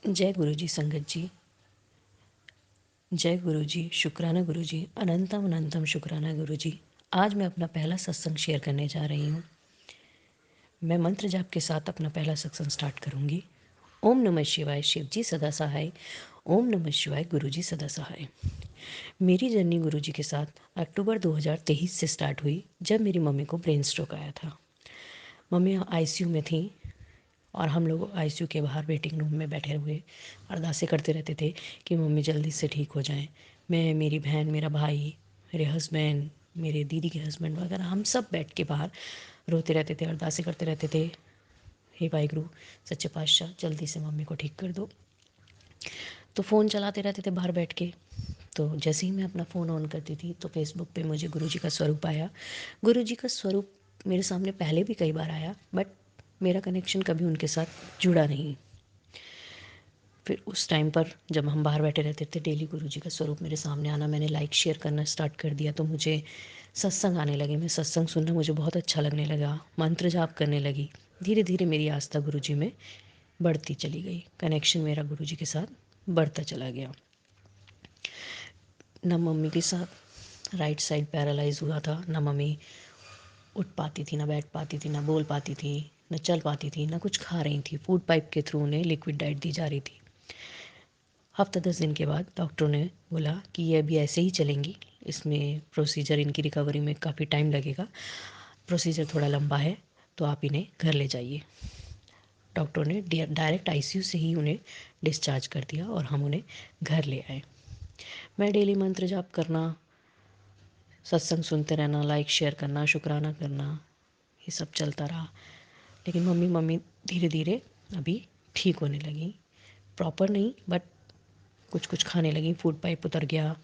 जय गुरु जी संगत जी। जय गुरु जी, शुक्राना गुरु जी, अनंतम अनंतम शुक्राना गुरु जी। आज मैं अपना पहला सत्संग शेयर करने जा रही हूँ। मैं मंत्र जाप के साथ अपना पहला सत्संग स्टार्ट करूँगी। ओम नमः शिवाय, शिव जी सदा सहाय। ओम नमः शिवाय, गुरु जी सदा सहाय। मेरी जर्नी गुरु जी के साथ अक्टूबर 2023 से स्टार्ट हुई, जब मेरी मम्मी को ब्रेन स्ट्रोक आया था। मम्मी आईसीयू में थी और हम लोग आईसीयू के बाहर वेटिंग रूम में बैठे हुए अरदासें करते रहते थे कि मम्मी जल्दी से ठीक हो जाएं। मैं, मेरी बहन, मेरा भाई, मेरे हस्बैंड, मेरे दीदी के हस्बैंड वगैरह हम सब बैठ के बाहर रोते रहते थे, अरदासें करते रहते थे। हे वाहिगुरु, सच्चे पातशाह, जल्दी से मम्मी को ठीक कर दो। तो फ़ोन चलाते रहते थे बाहर बैठ के। तो जैसे ही मैं अपना फ़ोन ऑन करती थी तो फेसबुक पे मुझे गुरु जी का स्वरूप आया। गुरु जी का स्वरूप मेरे सामने पहले भी कई बार आया, बट मेरा कनेक्शन कभी उनके साथ जुड़ा नहीं। फिर उस टाइम पर जब हम बाहर बैठे रहते थे, डेली गुरु जी का स्वरूप मेरे सामने आना, मैंने लाइक शेयर करना स्टार्ट कर दिया। तो मुझे सत्संग आने लगे, मैं सत्संग सुनना मुझे बहुत अच्छा लगने लगा, मंत्र जाप करने लगी। धीरे धीरे मेरी आस्था गुरु जी में बढ़ती चली गई, कनेक्शन मेरा गुरु जी के साथ बढ़ता चला गया। न मम्मी के साथ राइट साइड पैरालाइज हुआ था, न मम्मी उठ पाती थी, ना बैठ पाती थी, ना बोल पाती थी, न चल पाती थी, ना कुछ खा रही थी। फूड पाइप के थ्रू उन्हें लिक्विड डाइट दी जा रही थी। हफ्ता 10 दिन के बाद डॉक्टरों ने बोला कि ये अभी ऐसे ही चलेंगी, इसमें प्रोसीजर, इनकी रिकवरी में काफ़ी टाइम लगेगा, प्रोसीजर थोड़ा लंबा है, तो आप इन्हें घर ले जाइए। डॉक्टर ने डायरेक्ट आईसीयू से ही उन्हें डिस्चार्ज कर दिया और हम उन्हें घर ले आए। मैं डेली मंत्र जाप करना, सत्संग सुनते रहना, लाइक शेयर करना, शुक्राना करना, ये सब चलता रहा। लेकिन मम्मी मम्मी धीरे धीरे अभी ठीक होने लगी, प्रॉपर नहीं बट कुछ कुछ खाने लगी, फूड पाइप उतर गया,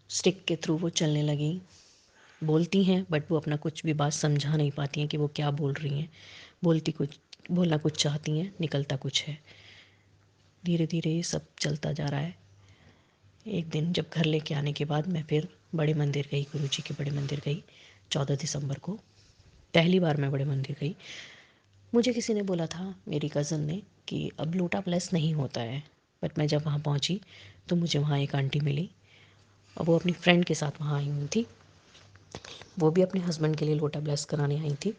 स्टिक के थ्रू वो चलने लगी। बोलती हैं बट वो अपना कुछ भी बात समझा नहीं पाती हैं कि वो क्या बोल रही हैं। बोलती कुछ, बोलना कुछ चाहती हैं, निकलता कुछ है। धीरे धीरे ये सब चलता जा रहा है। एक दिन जब घर लेके आने के बाद मैं फिर बड़े मंदिर गई, गुरु जी के बड़े मंदिर गई। 14 दिसंबर को पहली बार मैं बड़े मंदिर गई। मुझे किसी ने बोला था, मेरी कज़न ने, कि अब लोटा ब्लेस नहीं होता है। बट मैं जब वहाँ पहुँची तो मुझे वहाँ एक आंटी मिली और वो अपनी फ्रेंड के साथ वहाँ आई हुई थी। वो भी अपने हस्बैंड के लिए लोटा ब्लेस कराने आई थी।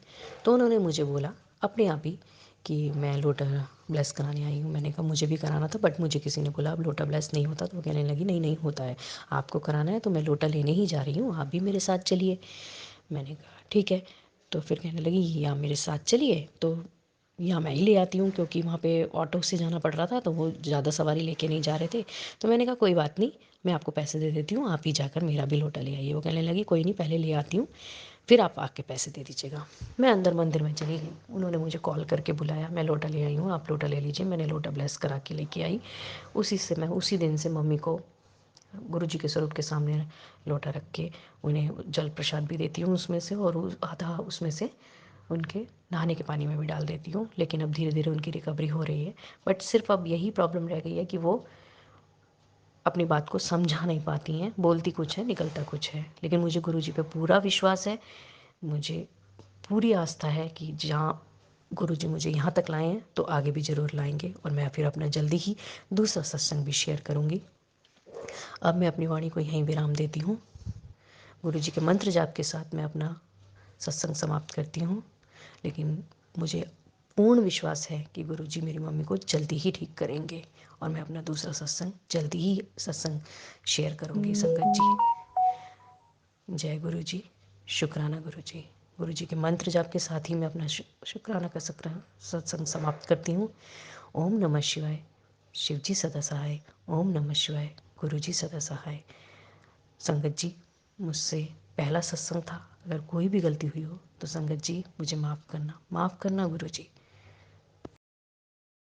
तो उन्होंने मुझे बोला अपने आप ही कि मैं लोटा ब्लेस कराने आई हूँ। मैंने कहा मुझे भी कराना था, बट मुझे किसी ने बोला अब लोटा ब्लेस नहीं होता। तो वो कहने लगी नहीं नहीं होता है, आपको कराना है तो मैं लोटा लेने ही जा रही हूँ, आप भी मेरे साथ चलिए। मैंने कहा ठीक है। तो फिर कहने लगी या मेरे साथ चलिए, तो या मैं ही ले आती हूँ, क्योंकि वहाँ पे ऑटो से जाना पड़ रहा था तो वो ज़्यादा सवारी लेके नहीं जा रहे थे। तो मैंने कहा कोई बात नहीं, मैं आपको पैसे दे देती हूँ, आप ही जाकर मेरा भी लोटा ले आइए। वो कहने लगी कोई नहीं, पहले ले आती हूँ, फिर आप आके पैसे दे दीजिएगा। मैं अंदर मंदिर में चली गई, उन्होंने मुझे कॉल करके बुलाया, मैं लोटा ले आई हूँ, आप लोटा ले लीजिए। मैंने लोटा ब्लेस करा के लेके आई। उसी से मैं उसी दिन से मम्मी को गुरु जी के स्वरूप के सामने लोटा रख के उन्हें जल प्रसाद भी देती हूँ उसमें से, और आधा उसमें से उनके नहाने के पानी में भी डाल देती हूँ। लेकिन अब धीरे धीरे उनकी रिकवरी हो रही है। बट सिर्फ अब यही प्रॉब्लम रह गई है कि वो अपनी बात को समझा नहीं पाती हैं, बोलती कुछ है, निकलता कुछ है। लेकिन मुझे गुरु जी पे पूरा विश्वास है, मुझे पूरी आस्था है कि जहाँ गुरु जी मुझे यहाँ तक लाए हैं तो आगे भी ज़रूर लाएंगे। और मैं फिर अपना जल्दी ही दूसरा सत्संग भी शेयर करूँगी। अब मैं अपनी वाणी को यहीं विराम देती हूँ। गुरु जी के मंत्र जाप के साथ मैं अपना सत्संग समाप्त करती हूँ। लेकिन मुझे पूर्ण विश्वास है कि गुरु जी मेरी मम्मी को जल्दी ही ठीक करेंगे और मैं अपना दूसरा सत्संग जल्दी ही सत्संग शेयर करूँगी। संगत जी, जय गुरु जी, शुक्राना गुरु जी। गुरु जी के मंत्र जाप के साथ ही मैं अपना शुक्राना का सत्संग समाप्त करती हूँ। ओम नमः शिवाय, शिव जी सदा सहाय। ओम नमः शिवाय, गुरु जी सदा सहाय। संगत जी, मुझसे पहला सत्संग था, अगर कोई भी गलती हुई हो तो संगत जी मुझे माफ़ करना, माफ़ करना गुरु जी।